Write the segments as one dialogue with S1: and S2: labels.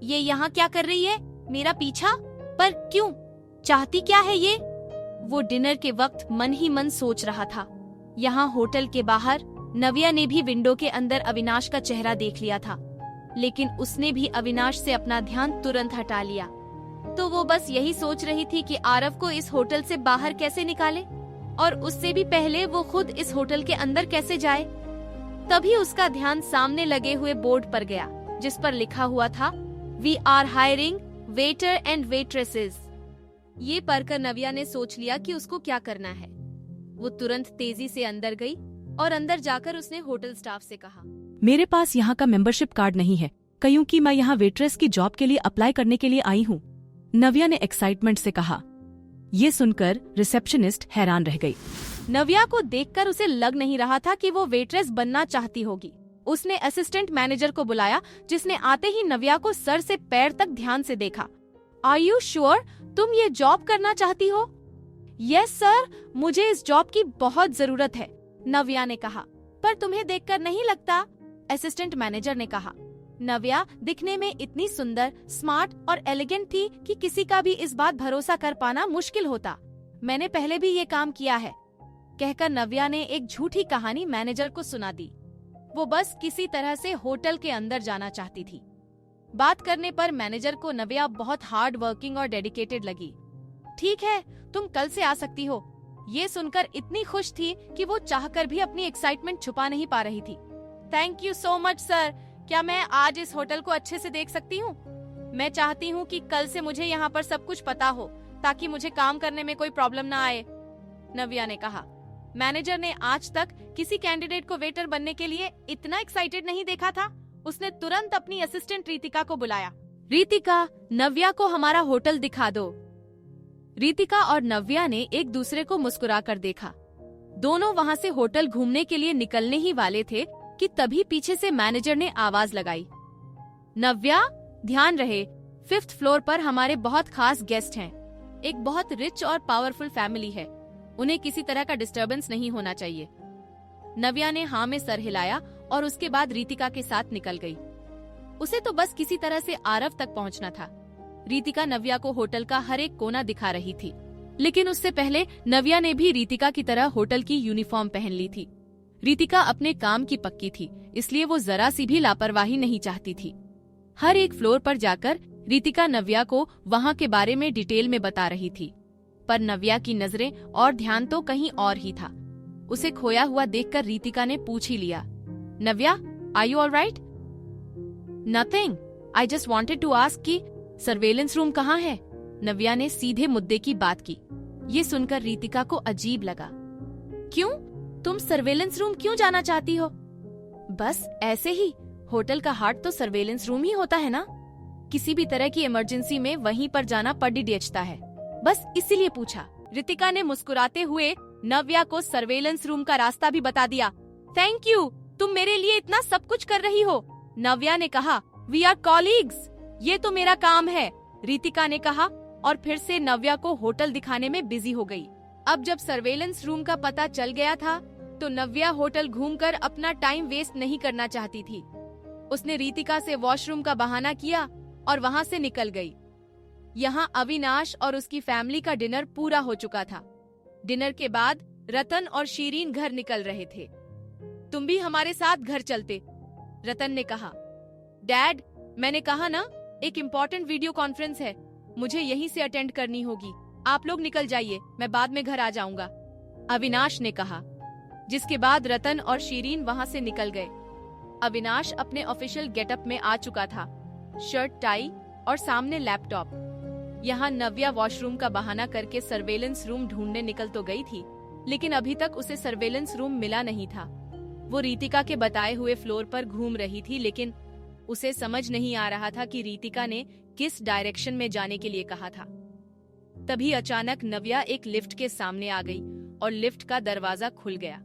S1: ये यहाँ क्या कर रही है? मेरा पीछा? पर क्यों? चाहती क्या है ये? वो डिनर के वक्त मन ही मन सोच रहा था। यहाँ होटल के बाहर नव्या ने भी विंडो के अंदर अविनाश का चेहरा देख लिया था, लेकिन उसने भी अविनाश से अपना ध्यान तुरंत हटा लिया। तो वो बस यही सोच रही थी कि आरव को इस होटल से बाहर कैसे निकाले, और उससे भी पहले वो खुद इस होटल के अंदर कैसे जाए। तभी उसका ध्यान सामने लगे हुए बोर्ड पर गया, जिस पर लिखा हुआ था, we are hiring waiter and waitresses. ये पढ़कर नव्या ने सोच लिया कि उसको क्या करना है। वो तुरंत तेजी से अंदर गई और अंदर जाकर उसने होटल स्टाफ से कहा,
S2: मेरे पास यहाँ का मेंबरशिप कार्ड नहीं है, क्योंकि मैं यहाँ वेट्रेस की जॉब के लिए अप्लाई करने के लिए आई हूँ। नव्या ने एक्साइटमेंट से कहा। ये सुनकर रिसेप्शनिस्ट हैरान रह गई।
S1: नव्या को देखकर उसे लग नहीं रहा था कि वो वेट्रेस बनना चाहती होगी। उसने असिस्टेंट मैनेजर को बुलाया, जिसने आते ही नव्या को सर से पैर तक ध्यान से देखा। आर यू श्योर तुम ये जॉब करना चाहती हो? यस सर, मुझे इस जॉब की बहुत जरूरत है, नव्या ने कहा। पर तुम्हें देखकर नहीं लगता, असिस्टेंट मैनेजर ने कहा। नव्या दिखने में इतनी सुंदर, स्मार्ट और एलिगेंट थी कि किसी का भी इस बात भरोसा कर पाना मुश्किल होता। मैंने पहले भी ये काम किया है, कहकर नव्या ने एक झूठी कहानी मैनेजर को सुना दी। वो बस किसी तरह से होटल के अंदर जाना चाहती थी। बात करने पर मैनेजर को नव्या बहुत हार्ड वर्किंग और डेडिकेटेड लगी। ठीक है, तुम कल से आ सकती हो। ये सुनकर इतनी खुश थी कि वो चाहकर भी अपनी एक्साइटमेंट छुपा नहीं पा रही थी। Thank you so much sir, क्या मैं आज इस होटल को अच्छे से देख सकती हूँ? मैं चाहती हूँ कि कल से मुझे यहाँ पर सब कुछ पता हो, ताकि मुझे काम करने में कोई प्रॉब्लम ना आए, नव्या ने कहा। मैनेजर ने आज तक किसी कैंडिडेट को वेटर बनने के लिए इतना एक्साइटेड नहीं देखा था। उसने तुरंत अपनी असिस्टेंट रितिका को बुलाया। रितिका, नव्या को हमारा होटल दिखा दो। रितिका और नव्या ने एक दूसरे को मुस्कुराकर देखा। दोनों वहाँ से होटल घूमने के लिए निकलने ही वाले थे कि तभी पीछे से मैनेजर ने आवाज लगाई, नव्या ध्यान रहे, 5th फ्लोर पर हमारे बहुत खास गेस्ट हैं। एक बहुत रिच और पावरफुल फैमिली है, उन्हें किसी तरह का डिस्टर्बेंस नहीं होना चाहिए। नव्या ने हाँ में सर हिलाया और उसके बाद रितिका के साथ निकल गई। उसे तो बस किसी तरह से आरव तक पहुंचना था। रितिका नव्या को होटल का हर एक कोना दिखा रही थी, लेकिन उससे पहले नव्या ने भी रितिका की तरह होटल की यूनिफॉर्म पहन ली थी। रितिका अपने काम की पक्की थी, इसलिए वो जरा सी भी लापरवाही नहीं चाहती थी। हर एक फ्लोर पर जाकर रितिका नव्या को वहाँ के बारे में डिटेल में बता रही थी, पर नव्या की नजरें और ध्यान तो कहीं और ही था। उसे खोया हुआ देखकर रितिका ने पूछ ही लिया, Navya, are you alright? Nothing, I just wanted to ask कि सर्वेलेंस रूम कहाँ है? नव्या ने सीधे मुद्दे की बात की। ये सुनकर रितिका को अजीब लगा। क्यों? तुम सर्वेलेंस रूम क्यों जाना चाहती हो? बस ऐसे ही, होटल का हार्ट तो सर्वेलेंस रूम ही होता है ना। किसी भी तरह की इमरजेंसी में वहीं पर जाना पड़ता है, बस इसीलिए पूछा। रितिका ने मुस्कुराते हुए नव्या को सर्वेलेंस रूम का रास्ता भी बता दिया। थैंक यू, तुम मेरे लिए इतना सब कुछ कर रही हो, नव्या ने कहा। वी आर कॉलीग्स, ये तो मेरा काम है, रितिका ने कहा और फिर से नव्या को होटल दिखाने में बिजी हो गई। अब जब सर्वेलेंस रूम का पता चल गया था, तो नव्या होटल घूमकर अपना टाइम वेस्ट नहीं करना चाहती थी। उसने रितिका से वॉशरूम का बहाना किया और वहाँ से निकल गई। यहाँ अविनाश और उसकी फैमिली का डिनर पूरा हो चुका था। डिनर के बाद रतन और शीरीन घर निकल रहे थे। तुम भी हमारे साथ घर चलते, रतन ने कहा। डैड, मैंने कहा ना, एक इम्पोर्टेंट वीडियो कॉन्फ्रेंस है, मुझे यहीं से अटेंड करनी होगी। आप लोग निकल जाइए, मैं बाद में घर आ जाऊंगा, अविनाश ने कहा। जिसके बाद रतन और शीरीन वहाँ से निकल गए। अविनाश अपने ऑफिशियल गेटअप में आ चुका था, शर्ट, टाई और सामने लैपटॉप। यहाँ नव्या वॉशरूम का बहाना करके सर्वेलेंस रूम ढूंढने निकल तो गई थी, लेकिन अभी तक उसे सर्वेलेंस रूम मिला नहीं था। वो रितिका के बताए हुए फ्लोर पर घूम रही थी, लेकिन उसे समझ नहीं आ रहा था कि रितिका ने किस डायरेक्शन में जाने के लिए कहा था। तभी अचानक नव्या एक लिफ्ट के सामने आ गई और लिफ्ट का दरवाजा खुल गया।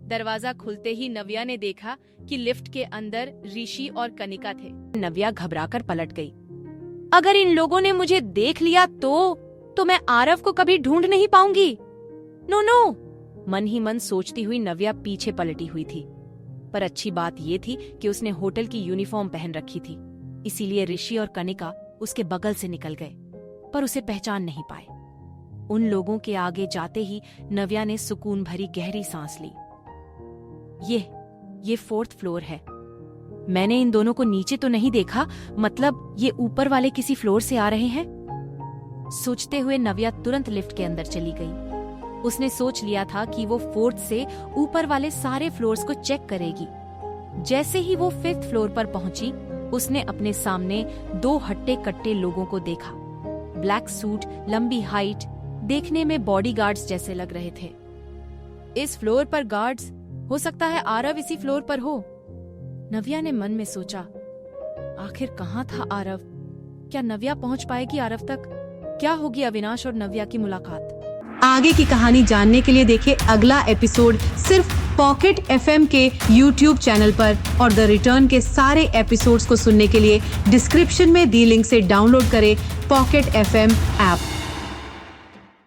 S1: दरवाजा खुलते ही नव्या ने देखा कि लिफ्ट के अंदर ऋषि और कनिका थे। नव्या घबराकर पलट गई। अगर इन लोगों ने मुझे देख लिया तो मैं आरव को कभी ढूंढ नहीं पाऊंगी। नो नो, मन ही मन सोचती हुई नव्या पीछे पलटी हुई थी। पर अच्छी बात ये थी कि उसने होटल की यूनिफॉर्म पहन रखी थी।
S2: इसीलिए ऋषि और कनिका उसके बगल से निकल गए, पर उसे पहचान नहीं पाए। उन लोगों के आगे जाते ही नव्या ने सुकून भरी गहरी सांस ली। ये 4th फ्लोर है। मैंने इन दोनों को नीचे तो नहीं देखा, मतलब ये ऊपर वाले किसी फ्लोर से आ रहे हैं। सोचते हुए नव्या तुरंत लिफ्ट के अंदर चली गई। उसने सोच लिया था कि वो 4th से ऊपर वाले सारे फ्लोर्स को चेक करेगी। जैसे ही वो 5th फ्लोर पर पहुंची, उसने अपने सामने 2 हट्टे कट्टे लोगों को देखा। ब्लैक सूट, लंबी हाइट, देखने में बॉडीगार्ड्स जैसे लग रहे थे। इस फ्लोर पर गार्ड्स, हो सकता है आरव इसी फ्लोर पर हो। नव्या ने मन में सोचा, आखिर कहाँ था आरव? क्या नव्या पहुंच पाएगी आरव तक? क्या होगी अविनाश और नव्या की मुलाकात?
S3: आगे की कहानी जानने के लिए देखिए अगला एपिसोड सिर्फ पॉकेट FM के YouTube चैनल पर, और द रिटर्न के सारे एपिसोड्स को सुनने के लिए डिस्क्रिप्शन में दी लिंक से डाउनलोड करें पॉकेट FM ऐप।